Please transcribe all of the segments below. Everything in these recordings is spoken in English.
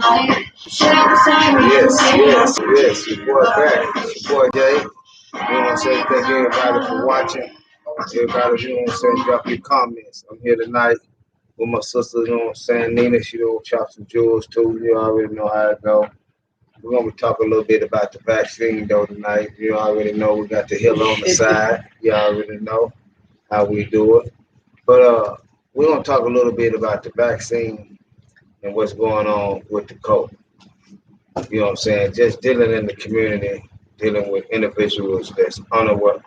Yes, your boy back. It's your boy Jay. You know what I'm saying? Thank everybody for watching. Everybody, you know what I'm saying, drop your comments. I'm here tonight with my sister, you know what I'm saying, Nina. She don't chop some jewels too. You already know how it go. We're gonna be talking a little bit about the vaccine though tonight. You already know we got the hill on the side. You already know how we do it. But we're gonna talk a little bit about the vaccine and what's going on with the COVID. You know what I'm saying? Just dealing in the community, dealing with individuals that's unaware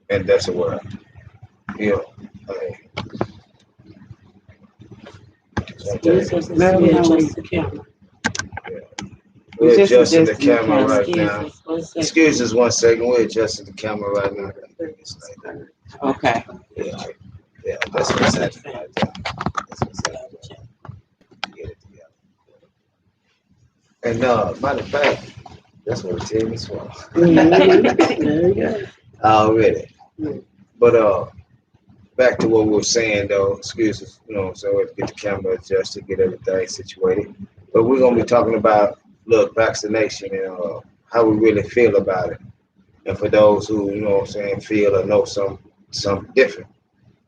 and that's aware. You know, we're adjusting the camera right now. Excuse us 1 second. We're adjusting the camera right now. Okay. Yeah, yeah, that's what's happening right there. That's what's happening. Get it together. And matter of fact, that's what the team is for. There you go. Already. But back to what we were saying though, excuse us, you know, so we have to get the camera adjusted, get everything situated. But we're gonna be talking about vaccination and how we really feel about it. And for those who, you know what I'm saying, feel or know something different,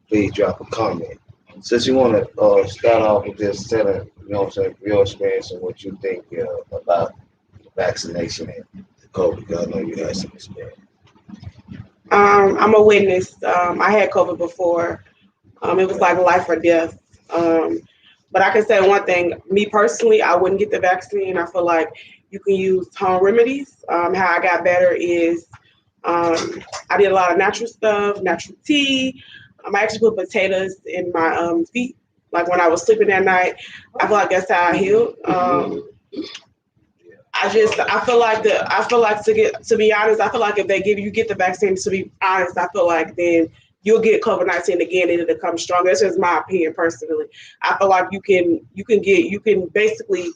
please drop a comment. Since you wanna start off with just telling, you know what I'm saying, your experience and what you think about vaccination and COVID, because I know you had some experience. I'm a witness. I had COVID before. It was like life or death. But I can say one thing. Me personally, I wouldn't get the vaccine. I feel like you can use home remedies. How I got better is I did a lot of natural stuff, natural tea. I actually put potatoes in my feet. Like when I was sleeping at night, I feel like that's how I healed. I feel like to be honest, I feel like if you get the vaccine, to be honest, I feel like then you'll get COVID-19 again and it'll come stronger. That's just my opinion personally. I feel like you can basically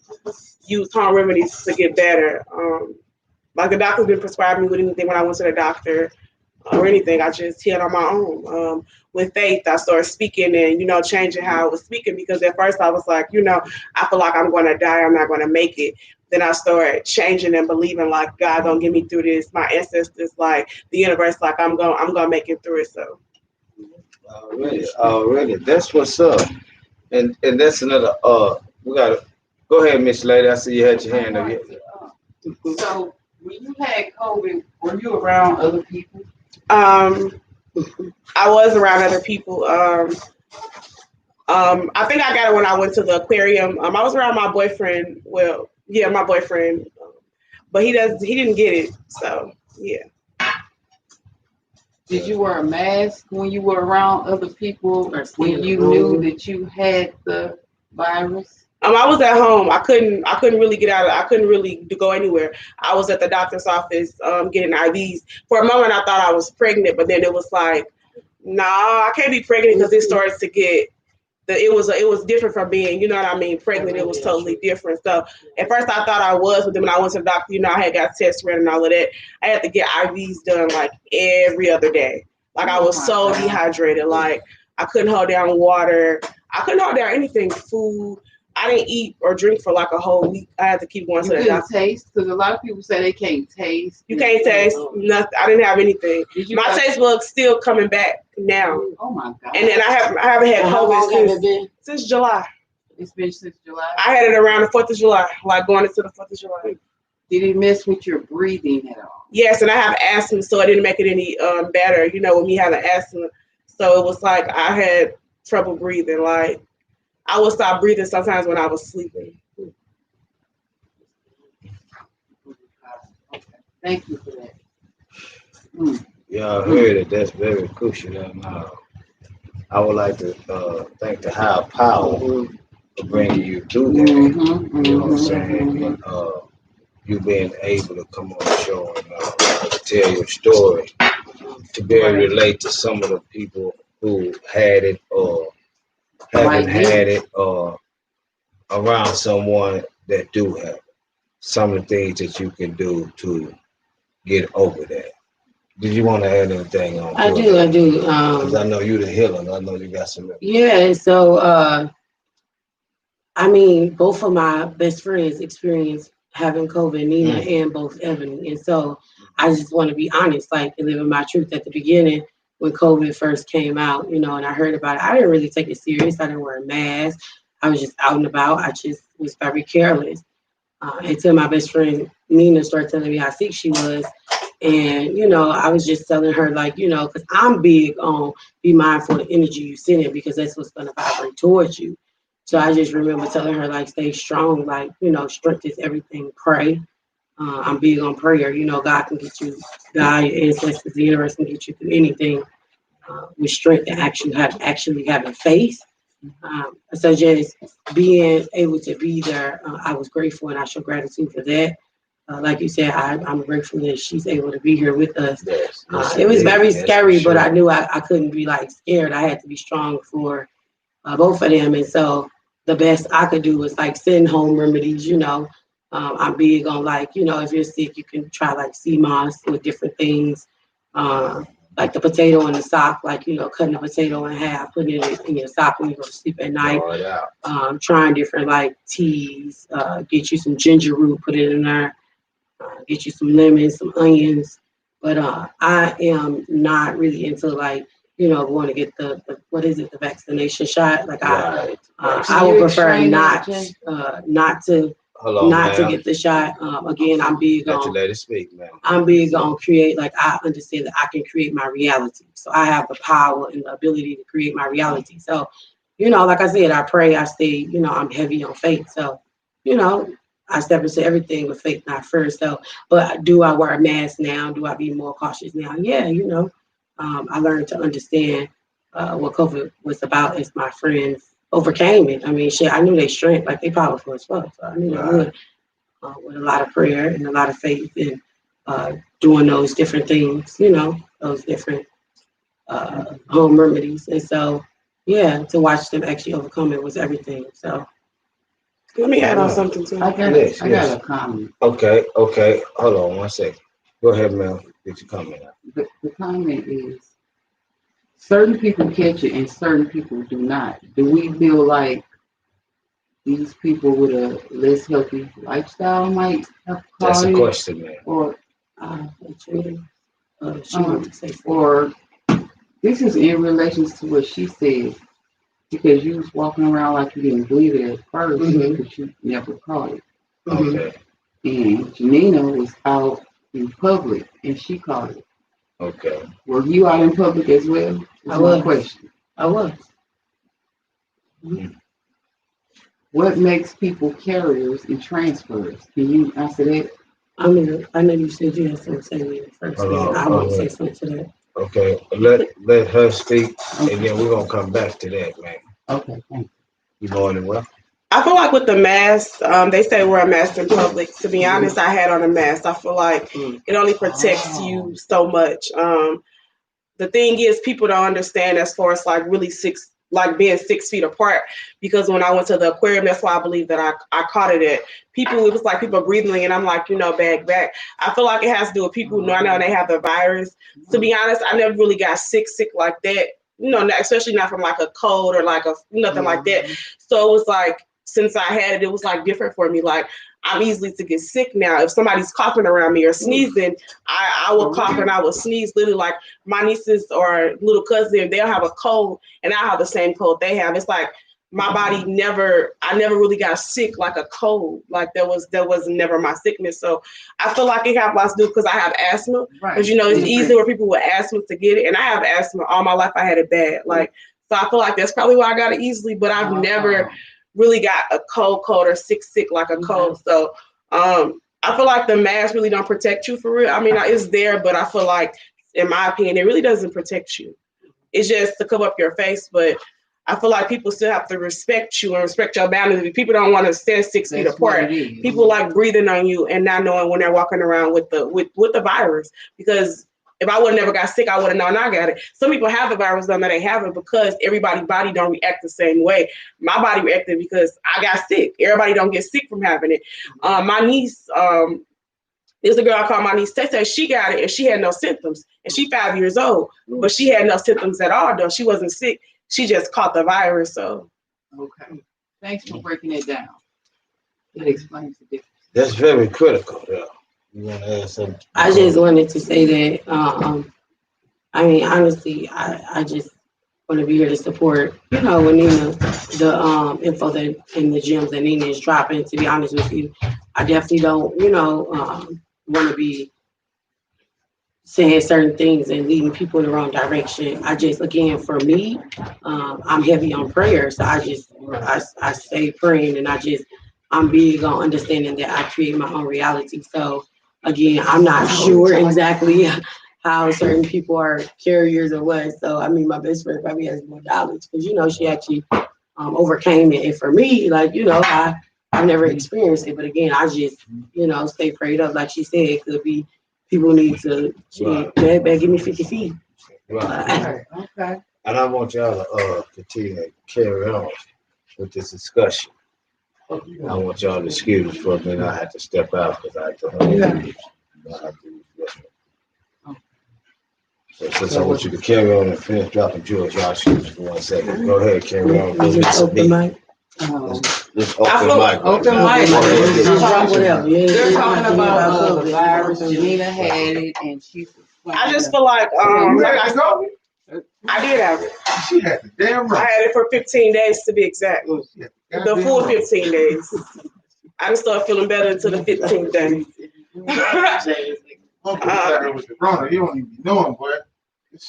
use home remedies to get better. Like the doctor didn't prescribe me with anything when I went to the doctor or anything. I just healed on my own. With faith, I started speaking and, changing how I was speaking, because at first I was like, I feel like I'm going to die. I'm not going to make it. Then I started changing and believing like God gonna get me through this. My ancestors, like the universe, like I'm gonna make it through it. So already, that's what's up. And that's another. We gotta go ahead, Miss Lady. I see you had your hand up. So when you had COVID, were you around other people? I was around other people. I think I got it when I went to the aquarium. I was around my boyfriend. Well, yeah, my boyfriend, but he didn't get it. So yeah. Did you wear a mask when you were around other people, when you knew that you had the virus? I was at home. I couldn't really get out. I couldn't really go anywhere. I was at the doctor's office getting IVs. For a moment, I thought I was pregnant, but then it was like, nah, I can't be pregnant, because it starts to get. It was different from being, pregnant. It was totally different. So at first I thought I was, but then when I went to the doctor, I had got tests ran and all of that. I had to get IVs done like every other day. Like I was so dehydrated. Like I couldn't hold down water. I couldn't hold down anything, food. I didn't eat or drink for like a whole week. I had to keep going to the doctor. Taste, because a lot of people say they can't taste. You can't taste nothing. I didn't have anything. My taste buds still coming back now. Oh my God! And then I haven't had COVID since July. It's been since July. I had it around the 4th of July, like going into the 4th of July. Did it mess with your breathing at all? Yes, and I have asthma, so it didn't make it any better. With me having asthma, so it was like I had trouble breathing. Like I would stop breathing sometimes when I was sleeping. Okay. Thank you for that. Yeah, I heard it. That's very crucial. And I would like to thank the higher power for bringing you through that. You know what I'm saying? And you being able to come on the show and tell your story, to be able to relate to some of the people who had it or haven't had it, or around someone that do have it. Some of the things that you can do to get over that. Did you want to add anything on? I do. Because I know you the healer. I know you got some. Yeah, so I mean, both of my best friends experienced having COVID, Nina and both Ebony. And so I just want to be honest, like, and living my truth at the beginning when COVID first came out, you know, and I heard about it. I didn't really take it serious. I didn't wear a mask. I was just out and about. I just was very careless. Until my best friend Nina started telling me how sick she was. And, you know, I was just telling her, like, you know, because I'm big on be mindful of the energy you send in because that's what's going to vibrate towards you. So I just remember telling her, like, stay strong, like, you know, strength is everything, pray. I'm big on prayer. You know, God can get you, God, your ancestors, the universe can get you through anything with strength and actually having faith. So just being able to be there, I was grateful and I show gratitude for that. Like you said, I'm grateful that she's able to be here with us. Yes, It was very yes, scary, sure. but I knew I couldn't be like scared. I had to be strong for both of them. And so the best I could do was like send home remedies, you know. I'm big on like, you know, if you're sick, you can try like sea moss with different things. Like the potato in the sock, like, you know, cutting the potato in half, putting it in your sock when you go to sleep at night. Trying different like teas, get you some ginger root, put it in there, get you some lemons, some onions. But I am not really into like, you know, going to get the what is it, the vaccination shot. Like I would prefer not to get the shot. Again, I'm big on let it speak, man. I'm big on create, like I understand that I can create my reality. So I have the power and the ability to create my reality. So, you know, like I said, I pray, I stay, you know, I'm heavy on faith. So, you know, I step into everything with faith, not first. So, but do I wear a mask now? Do I be more cautious now? Yeah, you know, I learned to understand what COVID was about as my friends overcame it. I mean, shit, I knew they strength, like they powerful as fuck. So I knew they would with a lot of prayer and a lot of faith and doing those different things, you know, those different home remedies. And so, yeah, to watch them actually overcome it was everything. So, let me add on something too. I got a comment. Okay. Hold on one second. Go ahead, Mel. Get your comment out. The comment is certain people catch it and certain people do not. Do we feel like these people with a less healthy lifestyle might have caught That's a it? question, man. Or she wanted to say something. Or this is in relation to what she said, because you was walking around like you didn't believe it at first, but you never caught it. Okay. And Janina was out in public and she caught it. Okay. Were you out in public as well? I was. Question. I was. What makes people carriers and transfers? Can you answer that? I know you said you had something to say first. I want to say something to that. Okay. Let her speak, and then we're gonna come back to that, man. Okay. Thank You going in well? I feel like with the mask, they say wear a mask in public. To be honest, I had on a mask. I feel like it only protects you so much. The thing is, people don't understand as far as like really being 6 feet apart. Because when I went to the aquarium, that's why I believe that I caught it at people. It was like people breathing, and I'm like, you know, back. I feel like it has to do with people who know they have the virus. To be honest, I never really got sick like that. You know, especially not from like a cold or like a nothing like that. So it was like, since I had it, it was like different for me. Like I'm easily to get sick now. If somebody's coughing around me or sneezing, I will cough and I will sneeze. Literally, like my nieces or little cousin, they'll have a cold and I have the same cold they have. It's like my body I never really got sick like a cold. Like that was never my sickness. So I feel like it has lots to do because I have asthma. Because you know it's easy for people with asthma to get it, and I have asthma all my life. I had it bad. Like so, I feel like that's probably why I got it easily. But I've never really got a cold or sick like a cold. So I feel like the mask really don't protect you for real. I mean, it's there, but I feel like, in my opinion, it really doesn't protect you. It's just to cover up your face, but I feel like people still have to respect you and respect your boundaries. People don't want to stand 6 feet apart. People like breathing on you and not knowing when they're walking around with the virus. Because if I would have never got sick, I would have known I got it. Some people have the virus, don't know they have it because everybody's body don't react the same way. My body reacted because I got sick. Everybody don't get sick from having it. My niece, there's a girl I call my niece Tessa. She got it and she had no symptoms. And she's 5 years old, but she had no symptoms at all, though. She wasn't sick. She just caught the virus. So, okay. Thanks for breaking it down. It explains the difference. That's very critical, though. You want to add something? I just wanted to say that, I mean, honestly, I just want to be here to support, when Nina, the info that in the gyms that Nina is dropping, to be honest with you. I definitely don't, want to be saying certain things and leading people in the wrong direction. I just, again, for me, I'm heavy on prayer. So I stay praying and I'm big on understanding that I create my own reality. So again, I'm not sure exactly how certain people are carriers or what. So, I mean, my best friend probably has more knowledge because, she actually overcame it. And for me, like, I've never experienced it. But again, I just, stay prayed up. Like she said, it could be people need to, give me 50 feet. Right. Okay. And I want y'all to continue to carry on with this discussion. I want y'all to excuse me for a minute. I had to step out because I had to So since I want you to carry on and finish dropping jewels, y'all shoot for 1 second. Go ahead, carry on. Just open mic. Just open mic. Open mic. Just drop whatever. They're talking about the virus. Janina had it, and she's. I just feel like I did have it. She had the damn I right. had it for 15 days to be exact. The full 15 days. I didn't start feeling better until the 15th day. Uncle sat here with the runner. You don't even know him, boy. This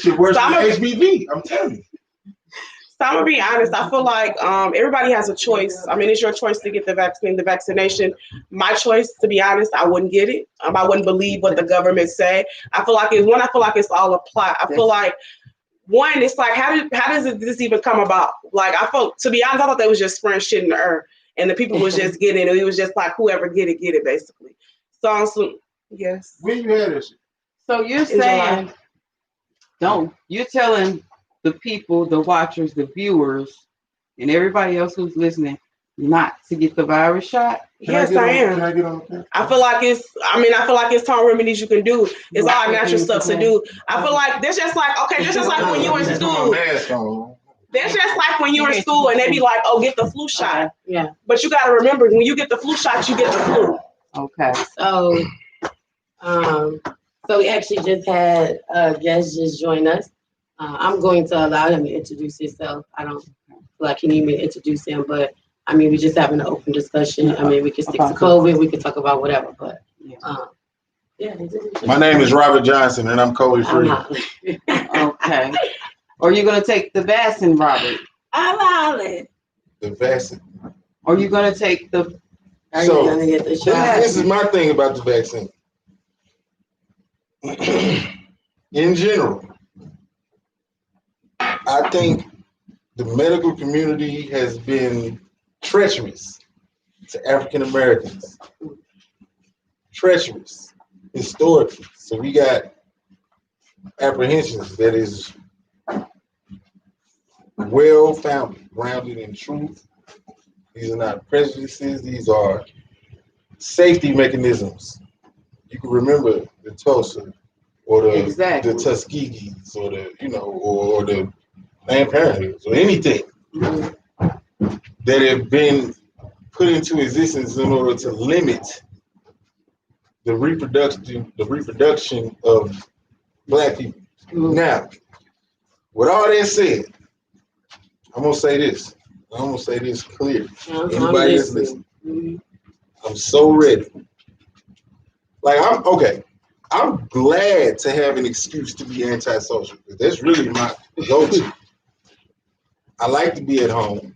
shit worse than HBV. I'm telling you. So I'm gonna be honest. I feel like everybody has a choice. I mean, it's your choice to get the vaccine, the vaccination. My choice, to be honest, I wouldn't get it. I wouldn't believe what the government say. I feel like it's all a plot. I feel like one, it's like how does this even come about? Like to be honest, I thought they was just spraying shit in the air, and the people was just getting it. It was just like whoever get it basically. So yes. When you had this? So you're saying, you're telling the people, the watchers, the viewers, and everybody else who's listening not to get the virus shot? Yes, I am. Can I get on the I feel like it's home remedies you can do. It's all natural stuff to do. I feel like that's just like when you were in school. That's just like when you were in school and they be like, oh, get the flu shot. Yeah. But you got to remember, when you get the flu shot, you get the flu. Okay. So we actually just had a guest just join us. I'm going to allow him to introduce himself. I don't feel like he need me to introduce him, but I mean, we're just having an open discussion. I mean, we can stick to COVID, we can talk about whatever, but yeah. My name is Robert Johnson, and I'm COVID free. Okay. Are you gonna take the vaccine, Robert? I'm hollering. The vaccine. Are you gonna take the? Are you gonna get the shot? This is my thing about the vaccine. In general, I think the medical community has been treacherous to African Americans. Treacherous, historically. So we got apprehensions that is well founded, grounded in truth. These are not prejudices, these are safety mechanisms. You can remember the Tulsa or the Tuskegees or or the Planned Parenthoods or anything that have been put into existence in order to limit the reproduction of Black people. Now, with all that said, I'm gonna say this. I'm gonna say this clear. Anybody that's listening, I'm so ready. Like I'm glad to have an excuse to be antisocial. That's really my go-to. I like to be at home.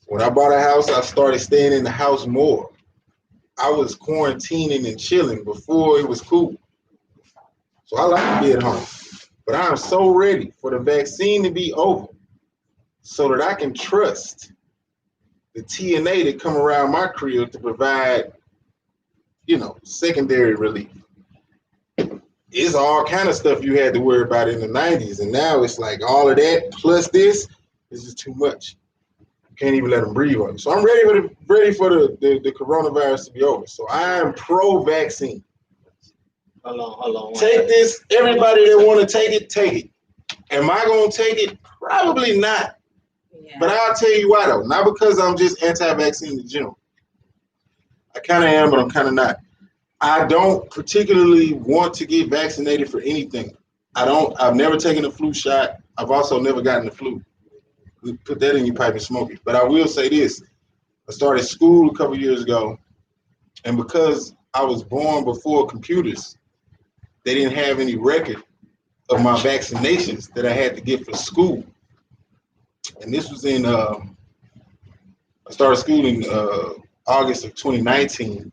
When I bought a house, I started staying in the house more. I was quarantining and chilling before it was cool. So I like to be at home. But I'm so ready for the vaccine to be over so that I can trust the TNA that come around my crib to provide, secondary relief. It's all kind of stuff you had to worry about in the 90s. And now it's like all of that plus this is just too much. You can't even let them breathe on you. So I'm ready for the coronavirus to be over. So I am pro-vaccine. Hold on. Take this. Everybody that want to take it, take it. Am I going to take it? Probably not. But I'll tell you why though. Not because I'm just anti-vaccine in general. I kind of am, but I'm kind of not. I don't particularly want to get vaccinated for anything. I've never taken a flu shot. I've also never gotten the flu. Put that in your pipe and smoke it. But I will say this. I started school a couple years ago, and because I was born before computers, they didn't have any record of my vaccinations that I had to get for school. And this was in, I started school in August of 2019.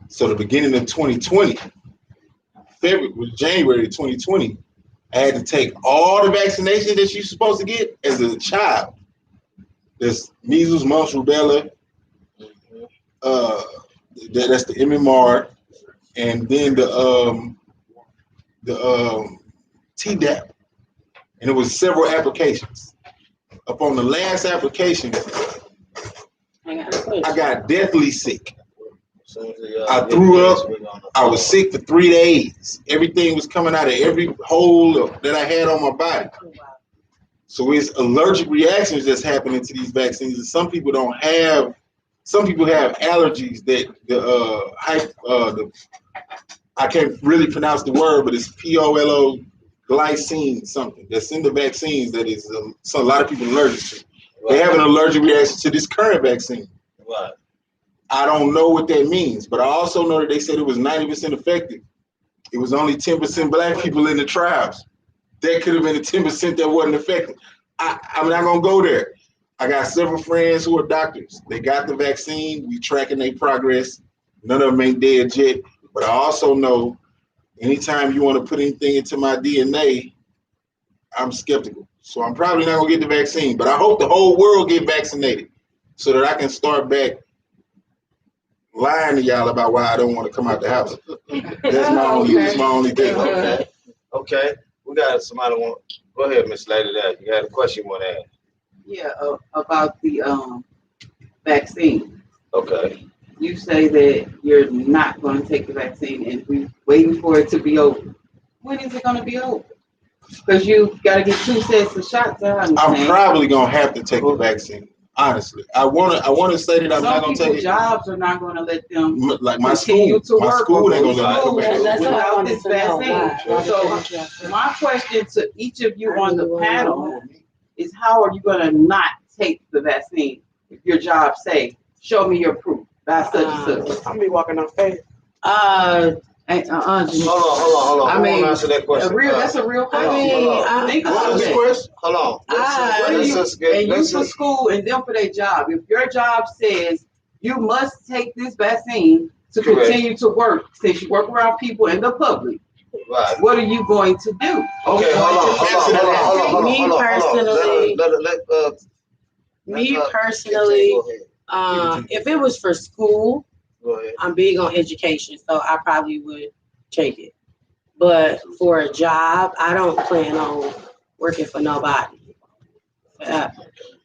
So the beginning of 2020, January 2020, I had to take all the vaccinations that you're supposed to get as a child. There's measles, mumps, rubella, that's the MMR, and then the Tdap, and it was several applications. Upon the last application, I got deathly sick. I threw up. I was sick for 3 days. Everything was coming out of every hole that I had on my body. So it's allergic reactions that's happening to these vaccines. And some people don't have. Some people have allergies that I can't really pronounce the word, but it's POLO glycine something that's in the vaccines that is so a lot of people allergic to. They have an allergic reaction to this current vaccine. Right. I don't know what that means, but I also know that they said it was 90% effective. It was only 10% black people in the trials. That could have been the 10% that wasn't effective. I'm not gonna go there. I got several friends who are doctors. They got the vaccine. We tracking their progress. None of them ain't dead yet. But I also know anytime you want to put anything into my DNA, I'm skeptical. So I'm probably not gonna get the vaccine. But I hope the whole world get vaccinated so that I can start back lying to y'all about why I don't want to come out the house. That's my only thing. Okay. We got somebody want. Go ahead, Miss Lady. There, you had a question you want to ask? Yeah, about the vaccine. Okay. You say that you're not going to take the vaccine, and we're waiting for it to be over. When is it going to be over? Because you got to get 2 sets of shots. I'm probably gonna have to take the vaccine. Honestly, I wanna say that I'm not gonna take it. Jobs are not gonna let them like my school. My school ain't gonna let me go back. without this vaccine. So my question to each of you on the panel is: how are you gonna not take the vaccine if your job say, "Show me your proof by such and such"? I'm gonna be walking on faith. Hold on. I mean, answer that question. That's a real question. What is the question? Hold on. You for school and them for their job. If your job says you must take this vaccine to continue to work, since you work around people in the public, right? What are you going to do? Okay, hold on. Me personally, if it was for school, I'm big on education, so I probably would take it. But for a job, I don't plan on working for nobody.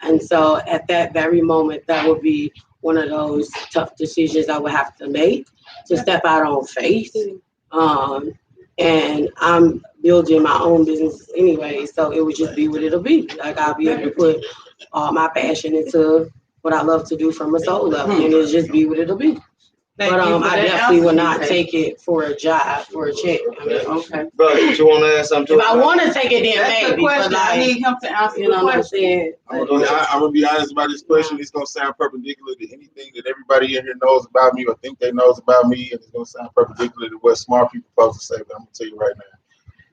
And so at that very moment, that would be one of those tough decisions I would have to make to step out on faith. And I'm building my own business anyway, so it would just be what it'll be. Like I'll be able to put all my passion into what I love to do from a soul level, and it'll just be what it'll be. But I definitely will not take it for a job, for a check. I mean, okay. Bro, you want to ask something? If I want to take it, then maybe. But I need him to answer the question. I'm gonna be honest about this question. It's gonna sound perpendicular to anything that everybody in here knows about me or think they knows about me, and it's gonna sound perpendicular to what smart people supposed to say. But I'm gonna tell you right now,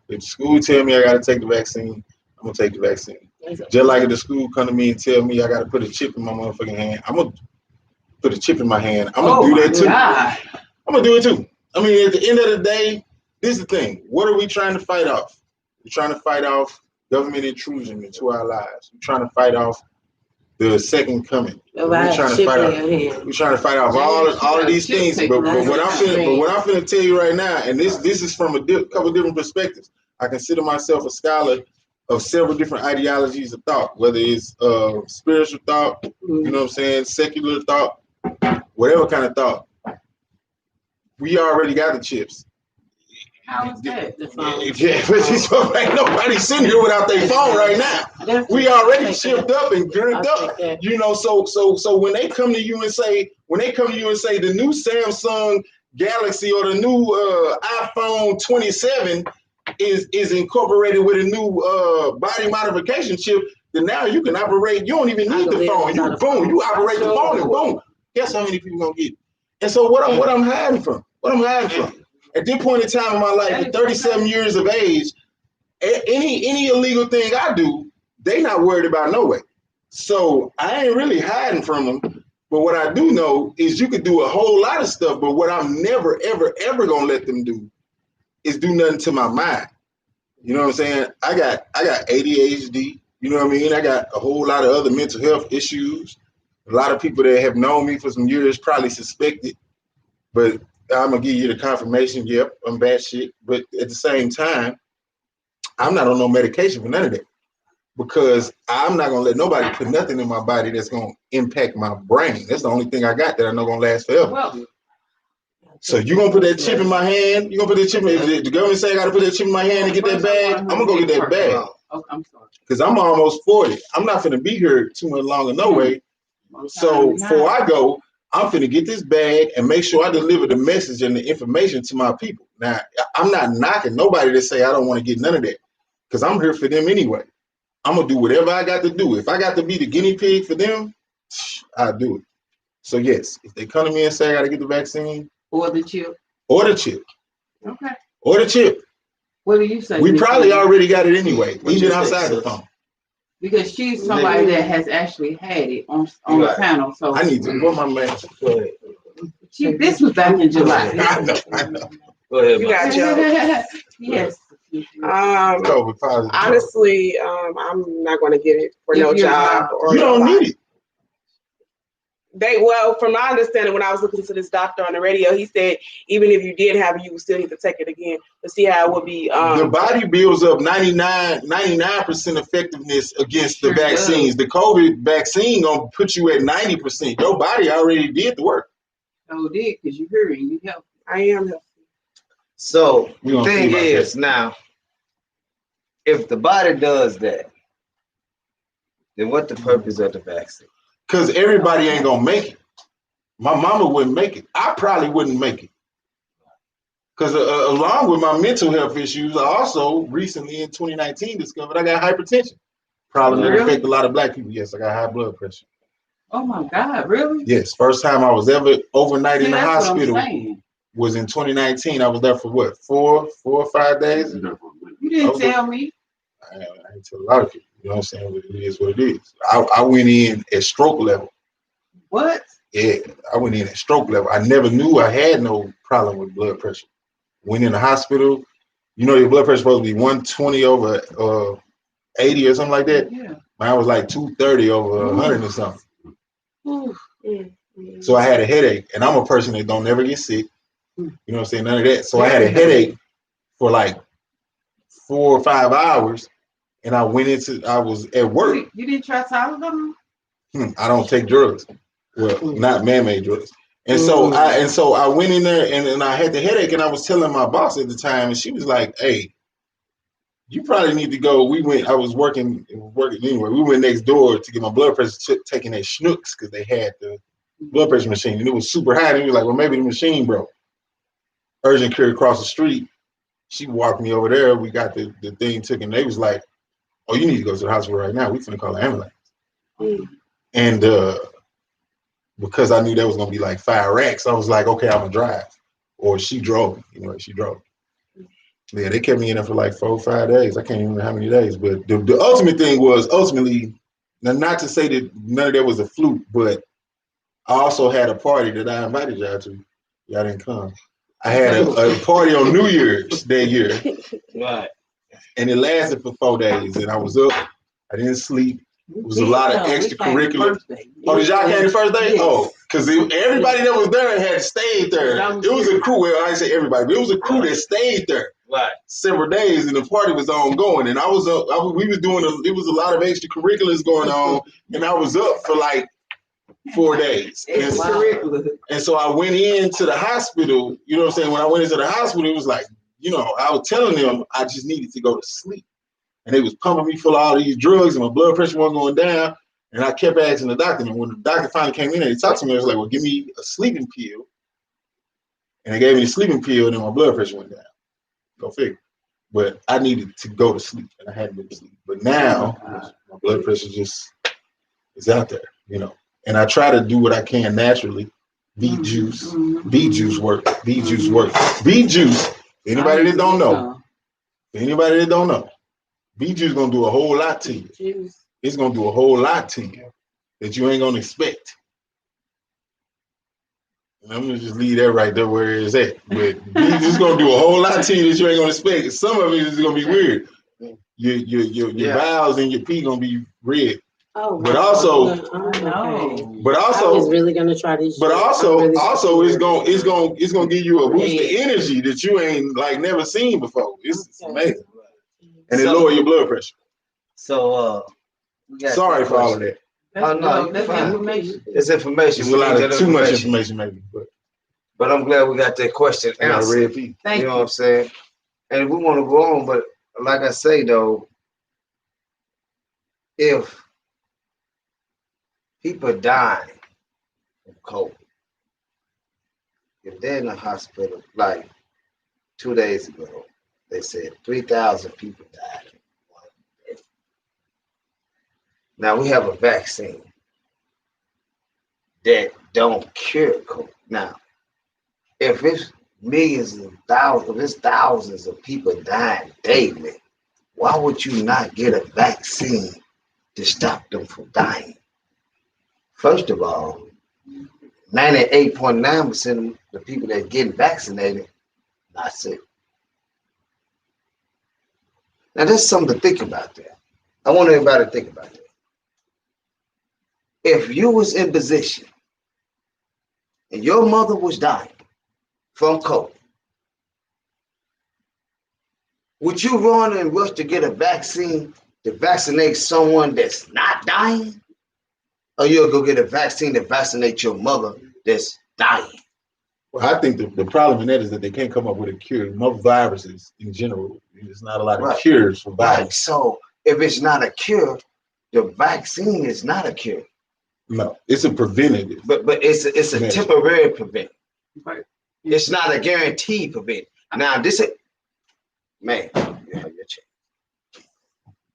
if the school tell me I gotta take the vaccine, I'm gonna take the vaccine. Just like if the school come to me and tell me I gotta put a chip in my motherfucking hand, I'm gonna put a chip in my hand. I'm gonna do that too. I'm gonna do it too. I mean, at the end of the day, this is the thing. What are we trying to fight off? We're trying to fight off government intrusion into our lives. We're trying to fight off the second coming. We're trying to fight off all of these things. But what I'm finna tell you right now, and this is from a couple different perspectives. I consider myself a scholar of several different ideologies of thought, whether it's spiritual thought, you know what I'm saying, secular thought, whatever kind of thought. We already got the chips. How is that? The phone. Yeah, but ain't nobody sitting here without their phone right now. We already shipped up and geared up. You know, so when they come to you and say, the new Samsung Galaxy or the new iPhone 27 is incorporated with a new body modification chip, then now you can operate. You don't even need the phone. You operate the phone and boom. Guess how many people gonna get it? And so what I'm hiding from? At this point in time in my life, at 37 years of age, any illegal thing I do, they not worried about no way. So I ain't really hiding from them. But what I do know is you could do a whole lot of stuff, but what I'm never, ever, ever gonna let them do is do nothing to my mind. You know what I'm saying? I got ADHD, you know what I mean? I got a whole lot of other mental health issues. A lot of people that have known me for some years probably suspect it, but I'm gonna give you the confirmation. Yep, I'm bad shit. But at the same time, I'm not on no medication for none of that because I'm not gonna let nobody put nothing in my body that's gonna impact my brain. That's the only thing I got that I know gonna last forever. Well, so you gonna put that chip in my hand? You gonna put that chip? If the government say I gotta put that chip in my hand and get that bag, I'm gonna go get that bag. Oh, I'm sorry. Because I'm almost 40. I'm not gonna be here too much longer, no way. So before I go, I'm finna get this bag and make sure I deliver the message and the information to my people. Now, I'm not knocking nobody that say I don't want to get none of that because I'm here for them anyway. I'm going to do whatever I got to do. If I got to be the guinea pig for them, I'll do it. So, yes, if they come to me and say I got to get the vaccine. Or the chip. Okay. Or the chip. What do you say? We probably already got it anyway, even outside the phone. Because she's somebody that has actually had it on the panel. So I need to put my mask. Go ahead. This was back in July. I know. Go ahead. You got Joe. Yes. Honestly, I'm not going to get it for no job. Or you don't need it. From my understanding, when I was listening to this doctor on the radio, he said even if you did have it, you would still need to take it again to see how it would be. The body builds up 99% effectiveness against the vaccines. The COVID vaccine gonna put you at 90%. Your body already did the work. Oh, did because you're hearing you healthy. I am healthy. So the thing is now, if the body does that, then what the purpose of the vaccine? Because everybody ain't gonna make it. My mama wouldn't make it. I probably wouldn't make it. Because along with my mental health issues, I also recently in 2019 discovered I got hypertension. Problem that affect a lot of black people. Yes, I got high blood pressure. Oh my God, really? Yes, first time I was ever overnight in the hospital was in 2019. I was there for what, 4 or 5 days? You didn't tell me. I didn't tell a lot of people. You know what I'm saying? It is what it is. I went in at stroke level. What? Yeah, I went in at stroke level. I never knew I had no problem with blood pressure. Went in the hospital. You know your blood pressure supposed to be 120 over 80 or something like that. Yeah. Mine was like 230 over 100 or something. So I had a headache, and I'm a person that don't never get sick. You know what I'm saying? None of that. So I had a headache for like 4 or 5 hours. And I was at work. You didn't try Tylenol? I don't take drugs. Well, not man-made drugs. And so I went in there and I had the headache and I was telling my boss at the time and she was like, hey, you probably need to go. I was working anyway. We went next door to get my blood pressure taken at Schnucks because they had the blood pressure machine and it was super high. And he was like, well, maybe the machine broke. Urgent care across the street. She walked me over there. We got the thing taken. And they was like, oh, you need to go to the hospital right now. We finna call an ambulance. And because I knew that was gonna be like 5 racks, I was like, okay, I'm gonna drive. Or she drove. She drove. Yeah, they kept me in there for like 4 or 5 days. I can't even remember how many days. But the ultimate thing was now not to say that none of that was a fluke, but I also had a party that I invited y'all to. Y'all didn't come. I had a party on New Year's that year. Right. And it lasted for 4 days. And I was up. I didn't sleep. It was a lot of extracurricular. Oh, did y'all came the first day? Yes. Oh, because everybody that was there had stayed there. It was a crew. Well, I didn't say everybody, but it was a crew that stayed there. Right. Several days, and the party was ongoing. And I was up. We was doing. It was a lot of extracurriculars going on, and I was up for like 4 days. And so I went into the hospital. You know what I'm saying? When I went into the hospital, it was like I was telling them I just needed to go to sleep. And they was pumping me full of all these drugs and my blood pressure wasn't going down. And I kept asking the doctor. And when the doctor finally came in and he talked to me, I was like, well, give me a sleeping pill. And they gave me a sleeping pill and my blood pressure went down. Go figure. But I needed to go to sleep and I hadn't been to sleep. But now my blood pressure just is out there, And I try to do what I can naturally. Beet juice. Beet juice work. Beet juice work. Beet juice. Anybody that don't know. Anybody that don't know. Beet juice gonna do a whole lot to you. It's gonna do a whole lot to you that you ain't gonna expect. And I'm gonna just leave that right there where it's at. But beet juice gonna do a whole lot to you that you ain't gonna expect. Some of it is gonna be weird. Your bowels and your pee gonna be red. Oh, but also, I was really gonna try this. But also, it's gonna give you a boost of energy that you ain't like never seen before. It's amazing, and it lower your blood pressure. So, sorry for all of that. Oh no, that's information. It's information. It's a lot of too much information, maybe. But I'm glad we got that question answered. You know what I'm saying? And we want to go on, but like I say though, if people dying from COVID, if they're in the hospital, like 2 days ago, they said 3,000 people died. Now we have a vaccine that don't cure COVID. Now, if it's millions and thousands, if it's thousands of people dying daily, why would you not get a vaccine to stop them from dying? First of all, 98.9% of the people that getting vaccinated not sick. Now, there's something to think about there. I want everybody to think about that. If you was in position and your mother was dying from COVID, would you run and rush to get a vaccine to vaccinate someone that's not dying? Or you'll go get a vaccine to vaccinate your mother that's dying? Well, I think the problem in that is that they can't come up with a cure. Most viruses in general, there's not a lot of cures for viruses. Right. So if it's not a cure, the vaccine is not a cure. No, it's a preventative. But it's a temporary prevent. Right. It's not a guaranteed prevent. Now this is man, you have your chance.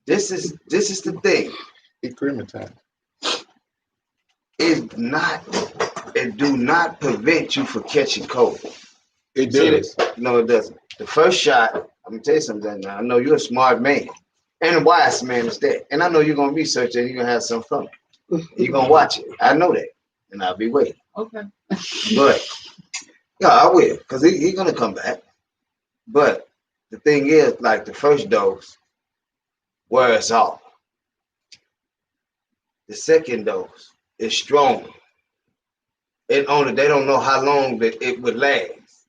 This is the thing. Increment time. It do not prevent you from catching COVID. It does. No, it doesn't. The first shot, I'm gonna tell you something now. I know you're a smart man. And a wise man is that. And I know you're gonna research it and you're gonna have some fun. You're gonna watch it. I know that. And I'll be waiting. Okay. But yeah, I will, because he's gonna come back. But the thing is, like the first dose wears off. The second dose is stronger. They don't know how long that it would last.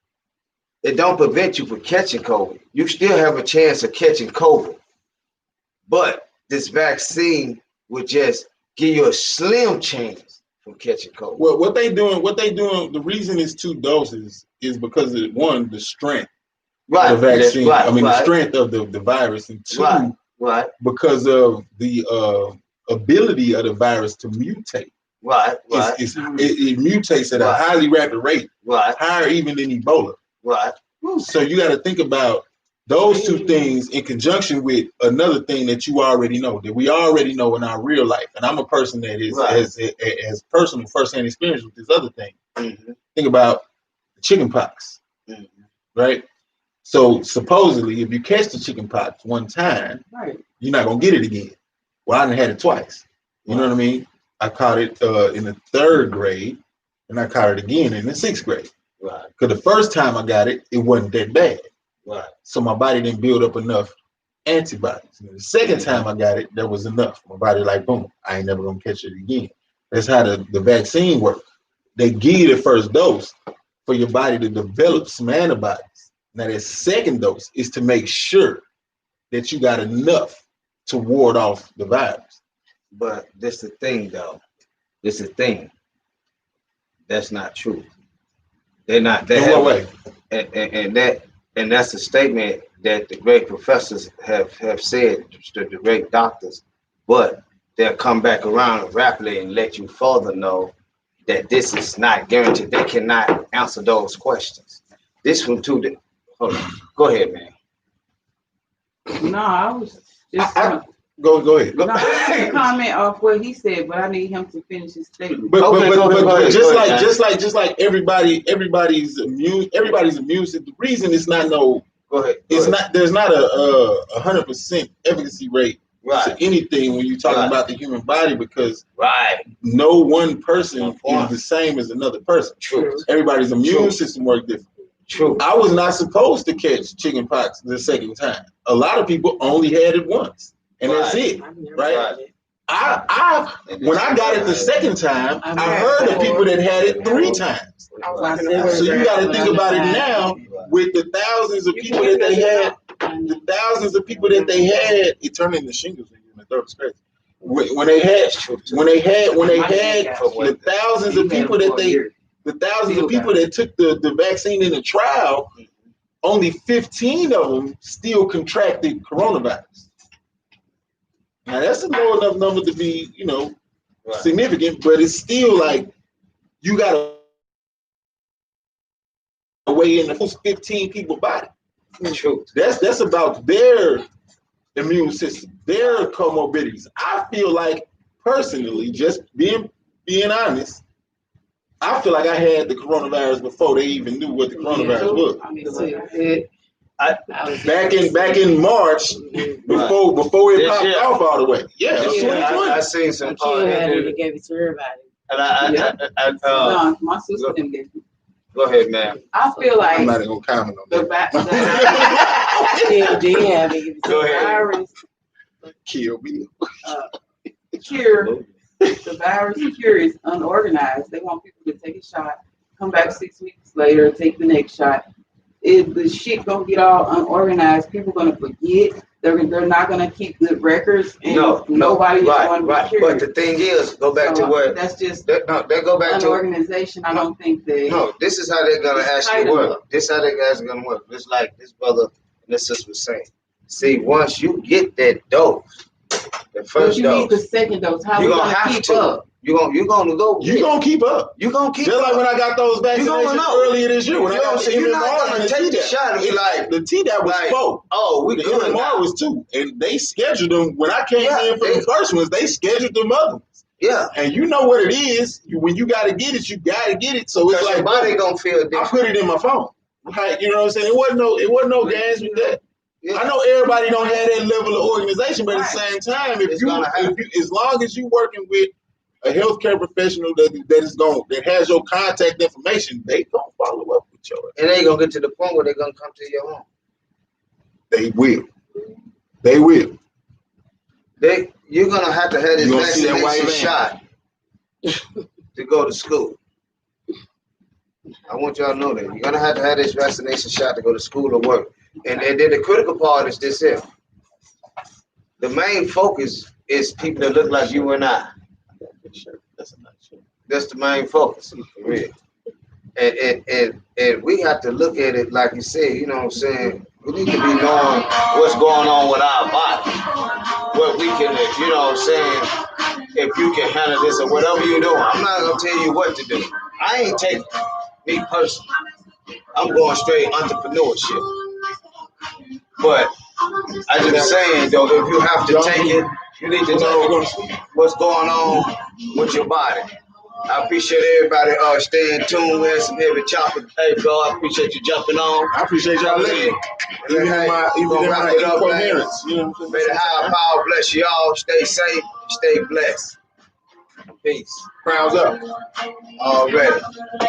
It don't prevent you from catching COVID. You still have a chance of catching COVID. But this vaccine would just give you a slim chance from catching COVID. Well, what they doing, the reason it's 2 doses is because of one, the strength of the vaccine. The strength of the virus, and 2, because of the ability of the virus to mutate. It mutates at a highly rapid rate, higher even than Ebola. So you got to think about those 2 things in conjunction with another thing that you already know, that we already know in our real life. And I'm a person that has personal firsthand experience with this other thing. Mm-hmm. Think about chicken pox, right? So supposedly, if you catch the chicken pox one time, you're not gonna get it again. Well, I done had it twice. You know what I mean? I caught it in the 3rd grade, and I caught it again in the 6th grade. Because the first time I got it, it wasn't that bad. So my body didn't build up enough antibodies. And the second time I got it, that was enough. My body like, boom, I ain't never gonna catch it again. That's how the vaccine works. They give you the first dose for your body to develop some antibodies. Now that second dose is to make sure that you got enough to ward off the virus. But this the thing though. This is the thing. That's not true. They're not. In what way? And that And that's a statement that the great professors have said, the great doctors, but they'll come back around rapidly and let you further know that this is not guaranteed. They cannot answer those questions. This one too. Hold on. Go ahead, man. No, I was just Go ahead. no, to comment off what he said, but I need him to finish his statement. But go ahead, just like everybody's immune system. The reason it's not Go ahead. there's not a 100% efficacy rate Right. to anything when you're talking Right. about the human body, because Right. no one person is the same as another person. True. Everybody's immune True. system works different. True. I was not supposed to catch chicken pox the second time. A lot of people only had it once, and that's Right. it. Right? When I got it the second time, I heard of people that had it 3 times. So you got to think about it now with the thousands of people that they had. The thousands of people that they had, it turned into shingles in the third space. When they had the thousands of people that took the vaccine in the trial, only 15 of them still contracted coronavirus. Now that's a low enough number to be, significant, but it's still like you got to weigh in those 15 people body. True. That's about their immune system, their comorbidities. I feel like personally, just being honest, I feel like I had the coronavirus before they even knew what the coronavirus was. Back in March, before it popped off all the way. Yeah, it was 2020. I seen some. They gave it to everybody. And No, my sister didn't get it. Go ahead, man. I feel like I'm not even gonna comment on the that. virus Kill me. cure, the virus cure is unorganized. They want people to take a shot, come back 6 weeks later, take the next shot. If the shit gonna get all unorganized, people gonna forget. They're not gonna keep good records, and nobody is going to be cured. But the thing is, go back to what that's just they go back to unorganization. I don't think they. No, this is how they're gonna actually work. This is how they guys are gonna work. Just like this brother and this sister was saying. See, once you get that dose, the first you dose, need the second dose. How you're we gonna have keep to. up? You're gonna go. You're gonna keep up. You're gonna keep just up. like when I got those vaccinations earlier this year. When I got the you're not MMR gonna and take the Tdap. shot and be like, the Tdap was like, 4. Oh, we the good MMR now. Was 2, and they scheduled them when I came in for the first ones. They scheduled them other ones. Yeah, and you know what it is. When you gotta get it, you gotta get it. So it's like your body gonna feel different. I put it in my phone. Right? You know what I'm saying? It wasn't no games with that. Yeah. I know everybody don't have that level of organization, but at the same time, if you as long as you working with a healthcare professional that has your contact information, they gonna follow up with you. And they gonna get to the point where they're gonna come to your home. They will. They will. You're gonna have to have this vaccination shot to go to school. I want y'all to know that. You're gonna have to have this vaccination shot to go to school or work. And then the critical part is this here. The main focus is people that look like you and I. That's the main focus, for real. And we have to look at it like you said, you know what I'm saying? We need to be knowing what's going on with our body. What we can, you know what I'm saying, if you can handle this or whatever you're doing. I'm not gonna tell you what to do. I ain't taking me personally. I'm going straight entrepreneurship. But I just saying though, if you have to take it, you need to know what's going on with your body. I appreciate everybody staying tuned. We had some heavy chopping. Hey, bro, I appreciate you jumping on. I appreciate y'all listening. Even in my incoherence. May the higher power bless you all. Stay safe. Stay blessed. Peace. Crowds up. Already.